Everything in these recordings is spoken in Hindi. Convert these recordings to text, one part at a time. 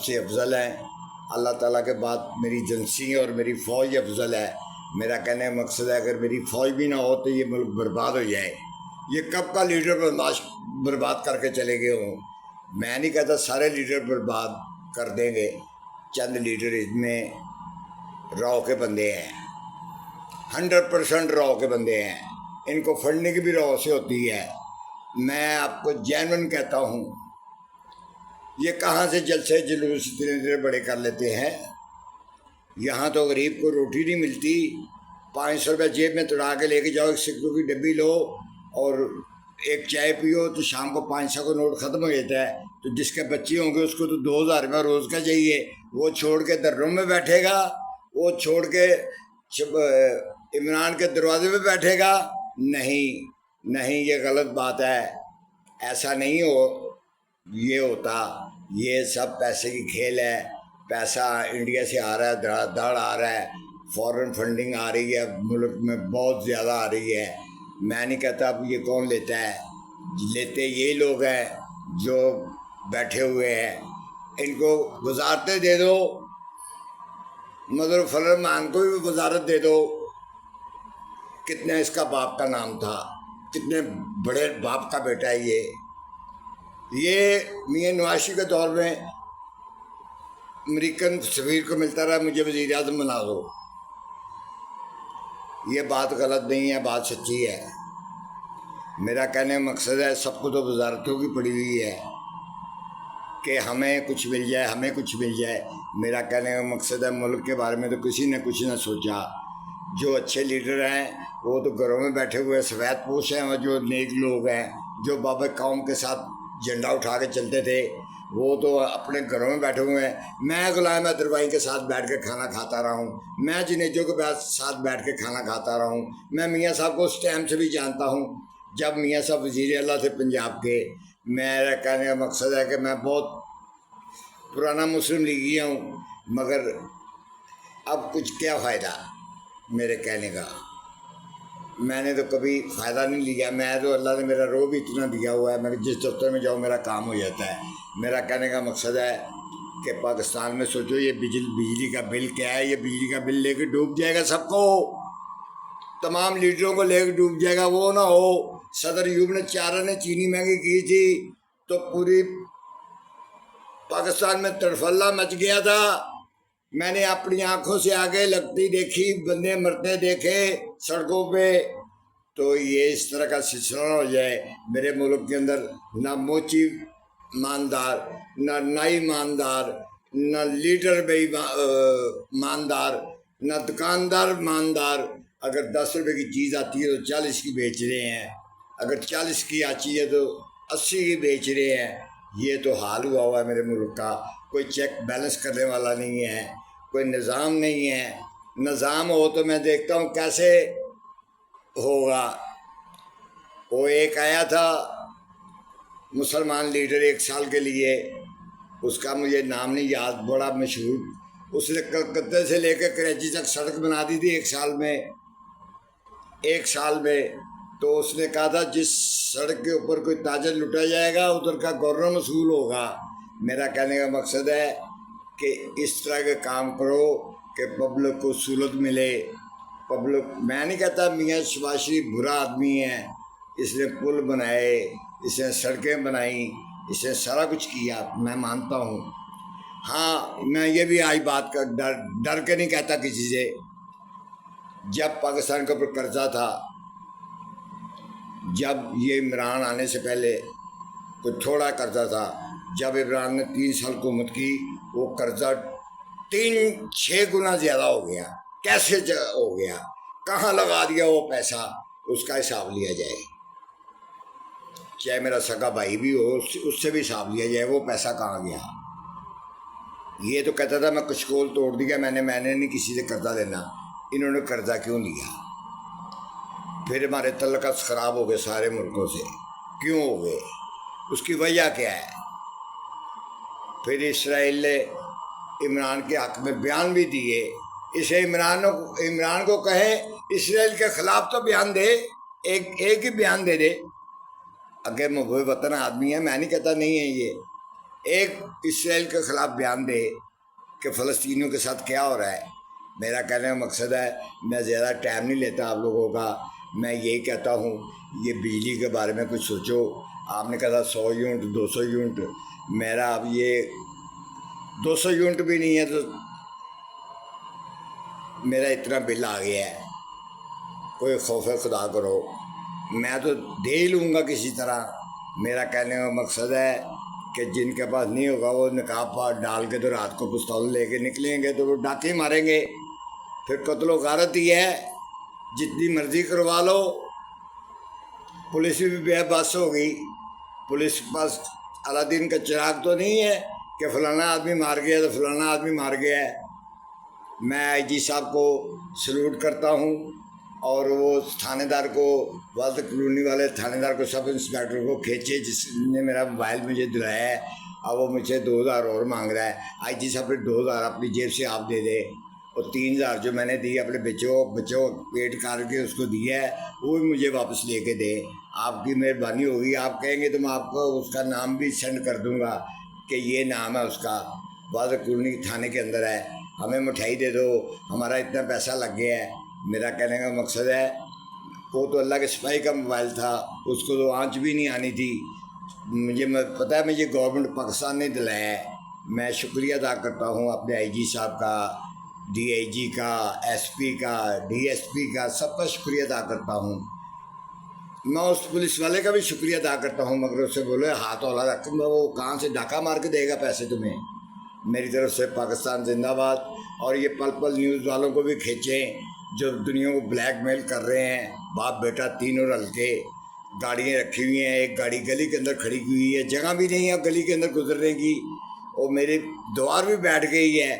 से अफजल हैं। अल्लाह ताला के बाद मेरी एजेंसी और मेरी फ़ौज अफजल है। मेरा कहने का मकसद है, अगर मेरी फ़ौज भी ना हो तो ये मुल्क बर्बाद हो जाए। ये कब का लीडर बर्बाद करके चले गए हों। मैं नहीं कहता सारे लीडर बर्बाद कर देंगे, चंद लीडर इसमें रॉ के बंदे हैं, 100% रॉ के बंदे हैं। इनको फंडिंग भी रॉ से होती है। मैं आपको जेन्युइन कहता हूँ, ये कहाँ से जलसे जुलूस इतने बड़े कर लेते हैं। यहाँ तो गरीब को रोटी नहीं मिलती, 500 रुपये जेब में तुड़ा के लेके जाओ, एक सिक्कों की डब्बी लो और एक चाय पियो तो शाम को 500 का नोट ख़त्म हो जाता है। तो जिसके बच्चे होंगे उसको तो 2000 रुपये रोज़ का चाहिए। वो छोड़ के दर्रों में बैठेगा, वो छोड़ के इमरान के दरवाजे पे बैठेगा। नहीं नहीं, ये गलत बात है, ऐसा नहीं ये होता। ये सब पैसे की खेल है। पैसा इंडिया से आ रहा है, धड़ाधड़ आ रहा है, फॉरेन फंडिंग आ रही है, मुल्क में बहुत ज़्यादा आ रही है। मैं नहीं कहता अब ये कौन लेता है, लेते ये लोग हैं जो बैठे हुए हैं। इनको वजारतें दे दो, मदर फरमान को भी वजारत दे दो। कितने इसका बाप का नाम था, कितने बड़े बाप का बेटा है ये मियां नवाशी के दौर में अमेरिकन सफीर को मिलता रहा, मुझे वज़ीर आज़म बना दो। ये बात गलत नहीं है, बात सच्ची है। मेरा कहने का मकसद है, सबको तो वजारतों की पड़ी हुई है कि हमें कुछ मिल जाए, हमें कुछ मिल जाए। मेरा कहने का मकसद है, मुल्क के बारे में तो किसी ने कुछ ना सोचा। जो अच्छे लीडर हैं वो तो घरों में बैठे हुए सफ़ेद पोश हैं, और जो नेक लोग हैं जो बाबा कौम के साथ झंडा उठा के चलते थे वो तो अपने घरों में बैठे हुए हैं। मैं गुलाम दरबाई के साथ बैठ के खाना खाता रहा हूँ, मैं जुनेजो के साथ बैठ के खाना खाता रहा हूँ। मैं मियाँ साहब को उस टाइम से भी जानता हूँ जब मियाँ साहब वज़ीर अल्लाह थे पंजाब के। मेरा कहने का मकसद है कि मैं बहुत पुराना मुस्लिम लीगिया हूँ, मगर अब कुछ क्या फ़ायदा मेरे कहने का। मैंने तो कभी फ़ायदा नहीं लिया। मैं तो, अल्लाह ने मेरा रो भी इतना दिया हुआ है, मैं जिस दफ्तर में जाऊँ मेरा काम हो जाता है। मेरा कहने का मकसद है कि पाकिस्तान में सोचो, ये बिजली का बिल क्या है। ये बिजली का बिल लेके डूब जाएगा सबको, तमाम लीडरों को लेकर डूब जाएगा। वो ना हो, सदर यूब ने 4 आने चीनी महंगी की थी तो पूरी पाकिस्तान में तड़फल्ला मच गया था। मैंने अपनी आंखों से आगे लगती देखी, बंदे मरते देखे सड़कों पे। तो ये इस तरह का सिलसिला हो जाए मेरे मुल्क के अंदर, ना मोची ईमानदार, ना नाई ईमानदार, ना लीडर ईमानदार, ना दुकानदार ईमानदार। अगर 10 रुपये की चीज़ आती है तो 40 की बेच रहे हैं, अगर 40 की आती है तो 80 की बेच रहे हैं। ये तो हाल हुआ है मेरे मुल्क का। कोई चेक बैलेंस करने वाला नहीं है, कोई निज़ाम नहीं है। निज़ाम हो तो मैं देखता हूँ कैसे होगा। वो एक आया था मुसलमान लीडर 1 साल के लिए, उसका मुझे नाम नहीं याद, बड़ा मशहूर। उसने कलकत्ते से लेकर कराची तक सड़क बना दी थी 1 साल में। 1 साल में तो उसने कहा था जिस सड़क के ऊपर कोई ताजर लुटा जाएगा उधर का गवर्नर मसूल होगा। मेरा कहने का मकसद है कि इस तरह के काम करो कि पब्लिक को सहूलत मिले। पब्लिक, मैं नहीं कहता मियाँ शहबाज शरीफ बुरा आदमी है, इसने पुल बनाए, इसने सड़कें बनाई, इसने सारा कुछ किया, मैं मानता हूँ। हाँ, मैं ये भी आज बात का डर के नहीं कहता किसी से। जब पाकिस्तान के ऊपर कर्जा था, जब ये इमरान आने से पहले कोई थोड़ा कर्जा था, जब इमरान ने 3 साल हुकूमत की वो कर्जा 3-6 गुना ज़्यादा हो गया। कैसे हो गया, कहाँ लगा दिया वो पैसा, उसका हिसाब लिया जाए। चाहे मेरा सगा भाई भी हो, उससे भी हिसाब लिया जाए, वो पैसा कहाँ गया। ये तो कहता था मैं कशकोल तोड़ दिया, मैंने नहीं किसी से कर्जा लेना। इन्होंने कर्जा क्यों लिया? फिर हमारे तल्लुकात ख़राब हो गए सारे मुल्कों से, क्यों हो गए, उसकी वजह क्या है? फिर इसराइल ने इमरान के हक़ में बयान भी दिए। इसे इमरान को कहें इसराइल के ख़िलाफ़ तो बयान दे, एक ही बयान दे दे। अगर मुहब्बत वतन आदमी है, मैं नहीं कहता नहीं है ये, एक इसराइल के ख़िलाफ़ बयान दे कि फ़लस्तीनियों के साथ क्या हो रहा है। मेरा कहने का मकसद है, मैं ज़्यादा टाइम नहीं लेता आप लोगों का। मैं यही कहता हूँ, ये बिजली के बारे में कुछ सोचो। आपने कहा था 100 यूनिट 200 यूनिट, मेरा अब ये 200 यूनिट भी नहीं है तो मेरा इतना बिल आ गया है। कोई खौफ खुदा करो, मैं तो दे ही लूँगा किसी तरह। मेरा कहने का मकसद है कि जिनके पास नहीं होगा वो निकाब पर डाल के तो रात को पिस्तौल लेके निकलेंगे तो वो डाके मारेंगे। फिर कत्लो गारत ही है, जितनी मर्जी करवा लो। पुलिस भी बेबस हो गई। पुलिस के पास अलादीन का चिराग तो नहीं है कि फलाना आदमी मार गया तो फलाना आदमी मार गया है। मैं आईजी साहब को सल्यूट करता हूँ और वो थानेदार को, वाल्द कॉलोनी वाले थानेदार को, सब इंस्पेक्टर को खींचे जिसने मेरा मोबाइल मुझे दिलाया है। अब वो मुझे 2000 और मांग रहा है। आईजी साहब फिर 2000 अपनी जेब से आप दे दे, और 3000 जो मैंने दी अपने बच्चों पेट काट के उसको दिया है वो भी मुझे वापस लेके दे। आपकी मेहरबानी होगी। आप कहेंगे तो मैं आपको उसका नाम भी सेंड कर दूँगा कि ये नाम है उसका, वाल्द कॉलोनी थाने के अंदर है, हमें मिठाई दे दो, हमारा इतना पैसा लग गया है। मेरा कहने का मकसद है, वो तो अल्लाह के सिपाही का मोबाइल था, उसको तो आंच भी नहीं आनी थी। मुझे पता है मुझे गवर्नमेंट पाकिस्तान ने दिलाया है। मैं शुक्रिया अदा करता हूँ अपने आईजी साहब का, डीआईजी का, एसपी का, डीएसपी का, सबका शुक्रिया अदा करता हूँ। मैं उस पुलिस वाले का भी शुक्रिया अदा करता हूँ, मगर उससे बोले हाथ हौला रख, वो कहाँ से डाका मार के देगा पैसे तुम्हें। मेरी तरफ से पाकिस्तान जिंदाबाद। और ये पल पल न्यूज़ वालों को भी खींचें जो दुनिया को ब्लैकमेल कर रहे हैं। बाप बेटा तीनों रल के गाड़ियाँ रखी हुई हैं, एक गाड़ी गली के अंदर खड़ी हुई है, जगह भी नहीं है गली के अंदर गुजरने की। और मेरी द्वार भी बैठ गई है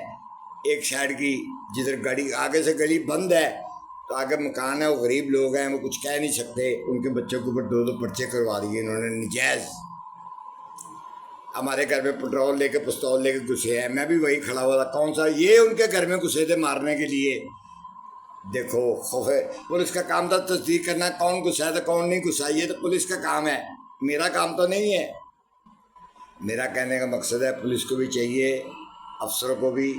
एक साइड की, जिधर गाड़ी आगे से गली बंद है तो आगे मकान है, वो गरीब लोग हैं, वो कुछ कह नहीं सकते। उनके बच्चों के ऊपर 2-2 पर्चे करवा दिए इन्होंने नजायज़। हमारे घर में पेट्रोल लेके पिस्तौल लेके घुसे हैं, मैं भी वही खड़ा हुआ था। कौन सा ये उनके घर में घुसे थे मारने के लिए। देखो खौफ है। पुलिस का काम था तस्दीक करना, कौन घुसा है तो कौन नहीं घुसा, ये तो पुलिस का काम है, मेरा काम तो नहीं है। मेरा कहने का मकसद है, पुलिस को भी चाहिए, अफसरों को भी,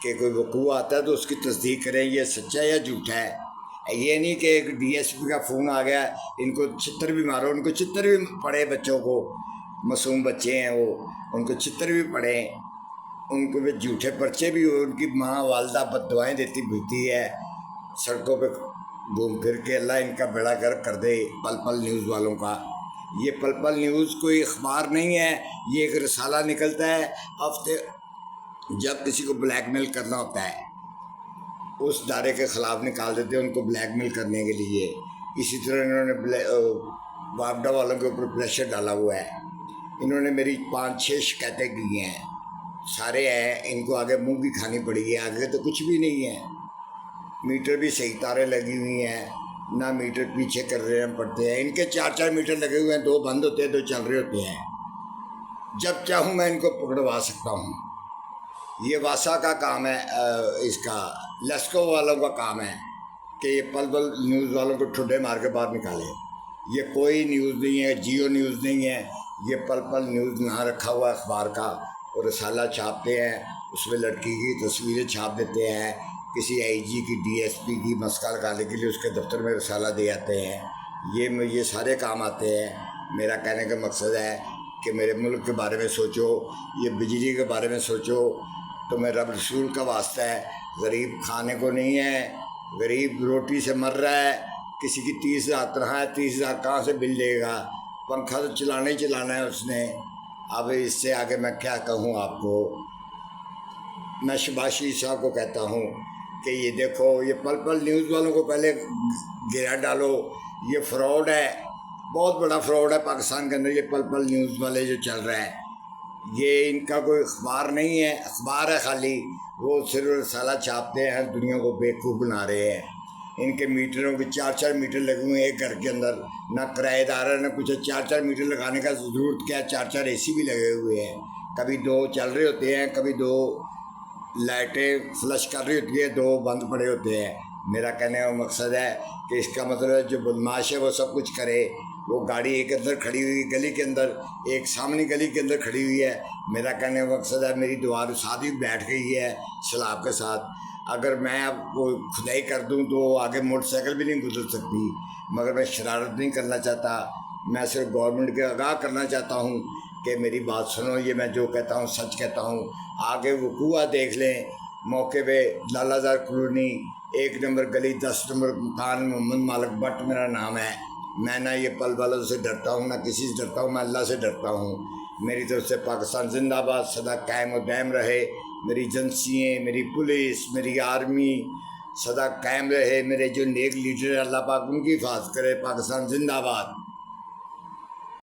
कि कोई वकूआ आता है तो उसकी तस्दीक करें, ये सच्चा है या झूठा है। ये नहीं कि एक डीएसपी का फ़ोन आ गया इनको चित्तर भी मारो, उनको चित्तर भी पड़े, बच्चों को, मासूम बच्चे हैं वो, उनको चित्तर भी पड़े, उनको भी झूठे पर्चे भी हो। उनकी माँ वालदा बददुआएं देती भीती है सड़कों पे घूम फिर के। अल्लाह इनका बेड़ा गर्क कर दे पल पल न्यूज़ वालों का। ये पल पल न्यूज़ कोई अखबार नहीं है, ये एक रसाला निकलता है हफ्ते, जब किसी को ब्लैकमेल करना होता है उस दायरे के ख़िलाफ़ निकाल देते हैं उनको ब्लैकमेल करने के लिए। इसी तरह इन्होंने वापडा वालों के ऊपर प्रेशर डाला हुआ है। इन्होंने मेरी 5-6 शिकायतें की हैं, सारे हैं, इनको आगे मुंह की खानी पड़ेगी। आगे तो कुछ भी नहीं है, मीटर भी सही तारें लगी हुई हैं, ना मीटर पीछे कर रहे हैं पड़ते हैं। इनके 4-4 मीटर लगे हुए हैं, 2 बंद होते हैं 2 चल रहे होते हैं। जब चाहूँ मैं इनको पकड़वा सकता हूँ। ये वासा का काम है, इसका लस्को वालों का काम है कि ये पल पल न्यूज़ वालों को ठुड्डे मार के बाहर निकाले। ये कोई न्यूज़ नहीं है, जियो न्यूज़ नहीं है, ये पल पल न्यूज़ ना रखा हुआ अखबार का। और रसाला छापते हैं, उसमें लड़की की तस्वीरें छाप देते हैं, किसी आईजी की, डीएसपी की मस्का लगाने के लिए उसके दफ्तर में रसाला दे आते हैं। ये सारे काम आते हैं। मेरा कहने का मकसद है कि मेरे मुल्क के बारे में सोचो, ये बिजली के बारे में सोचो। तो मैं रब रसूल का वास्ता है, गरीब खाने को नहीं है, गरीब रोटी से मर रहा है। किसी की 30,000 तनख्वाह है, 30,000 कहाँ से बिल देगा। पंखा तो चलाना ही चलाना है उसने। अब इससे आगे मैं क्या कहूँ आपको। मैं शबाशी साहब को कहता हूँ कि ये देखो, ये पल पल न्यूज़ वालों को पहले गिरा डालो। ये फ्रॉड है, बहुत बड़ा फ्रॉड है पाकिस्तान के अंदर, ये पल पल न्यूज़ वाले जो चल रहा है। ये इनका कोई अखबार नहीं है, अखबार है खाली, वो सिर्फ रसाला छापते हैं, दुनिया को बेवकूफ़ बना रहे हैं। इनके मीटरों के 4-4 मीटर लगे हुए हैं एक घर के अंदर, ना किराएदार है ना कुछ है। 4-4 मीटर लगाने का ज़रूरत क्या है, 4-4 एसी भी लगे हुए हैं, कभी 2 चल रहे होते हैं, कभी 2 लाइटें फ्लश कर रही होती है, 2 बंद पड़े होते हैं। मेरा कहने का मकसद है कि इसका मतलब है जो बदमाश है वो सब कुछ करे, वो गाड़ी एक अंदर खड़ी हुई गली के अंदर, एक सामने गली के अंदर खड़ी हुई है। मेरा कहने का मकसद है मेरी दीवार शादी बैठ गई है सलाब के साथ। अगर मैं अब वो खुदाई कर दूं तो आगे मोटरसाइकिल भी नहीं गुजर सकती, मगर मैं शरारत नहीं करना चाहता। मैं सिर्फ गवर्नमेंट के आगाह करना चाहता हूँ कि मेरी बात सुनो, ये मैं जो कहता हूँ सच कहता हूँ। आगे वकूआ देख लें, मौके पे लालाजार कॉलोनी 1 नंबर गली 10 नंबर मकान, मोहम्मद मालिक भट्ट मेरा नाम है। मैं ना ये पल वालों से डरता हूँ ना किसी से डरता हूँ, मैं अल्लाह से डरता हूँ। मेरी तरफ से पाकिस्तान जिंदाबाद सदा कायम और दायम रहे। मेरी एजेंसियाँ, मेरी पुलिस, मेरी आर्मी सदा कायम रहे। मेरे जो नेक लीडर अल्लाह पाक उनकी हिफाजत करे। पाकिस्तान जिंदाबाद।